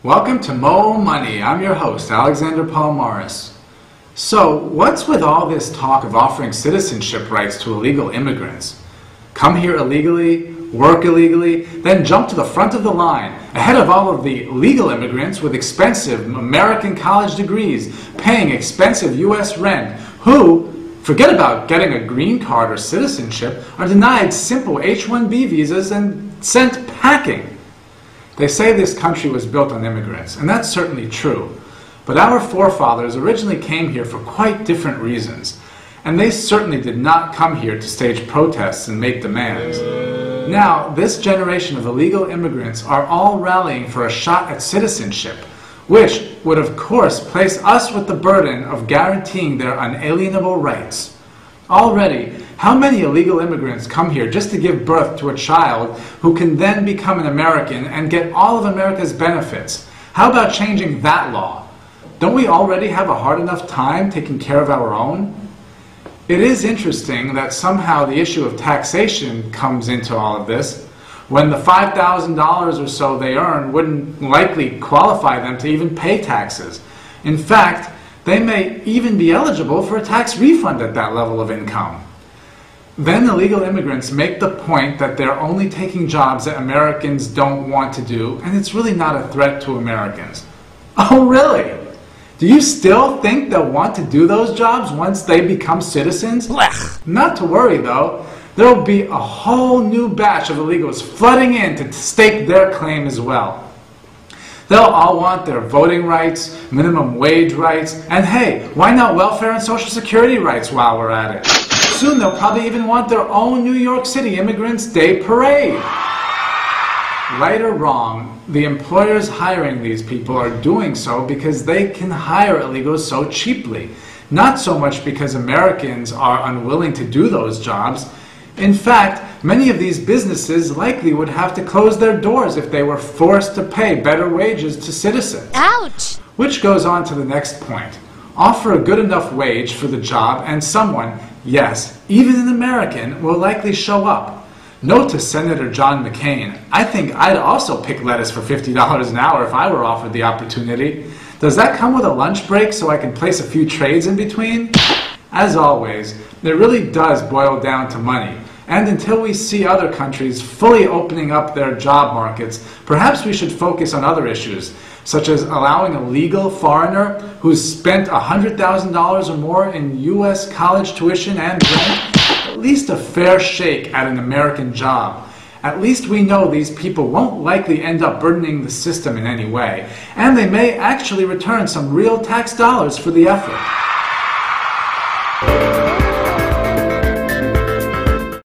Welcome to moMONEY. I'm your host, Alexander Paul Morris. So, what's with all this talk of offering citizenship rights to illegal immigrants? Come here illegally, work illegally, then jump to the front of the line, ahead of all of the legal immigrants with expensive American college degrees, paying expensive U.S. rent, who, forget about getting a green card or citizenship, are denied simple H-1B visas and sent packing. They say this country was built on immigrants, and that's certainly true. But our forefathers originally came here for quite different reasons, and they certainly did not come here to stage protests and make demands. Now, this generation of illegal immigrants are all rallying for a shot at citizenship, which would of course place us with the burden of guaranteeing their unalienable rights. Already, how many illegal immigrants come here just to give birth to a child who can then become an American and get all of America's benefits? How about changing that law? Don't we already have a hard enough time taking care of our own? It is interesting that somehow the issue of taxation comes into all of this, when the $5,000 or so they earn wouldn't likely qualify them to even pay taxes. In fact, they may even be eligible for a tax refund at that level of income. Then illegal immigrants make the point that they're only taking jobs that Americans don't want to do, and it's really not a threat to Americans. Oh, really? Do you still think they'll want to do those jobs once they become citizens? Blech. Not to worry, though. There'll be a whole new batch of illegals flooding in to stake their claim as well. They'll all want their voting rights, minimum wage rights, and hey, why not welfare and social security rights while we're at it? Soon they'll probably even want their own New York City Immigrants' Day Parade. Right or wrong, the employers hiring these people are doing so because they can hire illegals so cheaply. Not so much because Americans are unwilling to do those jobs. In fact, many of these businesses likely would have to close their doors if they were forced to pay better wages to citizens. Ouch! Which goes on to the next point. Offer a good enough wage for the job and someone, yes, even an American, will likely show up. Note to Senator John McCain, I think I'd also pick lettuce for $50 an hour if I were offered the opportunity. Does that come with a lunch break so I can place a few trades in between? As always, it really does boil down to money. And until we see other countries fully opening up their job markets, perhaps we should focus on other issues, such as allowing a legal foreigner who's spent $100,000 or more in U.S. college tuition and rent at least a fair shake at an American job. At least we know these people won't likely end up burdening the system in any way, and they may actually return some real tax dollars for the effort.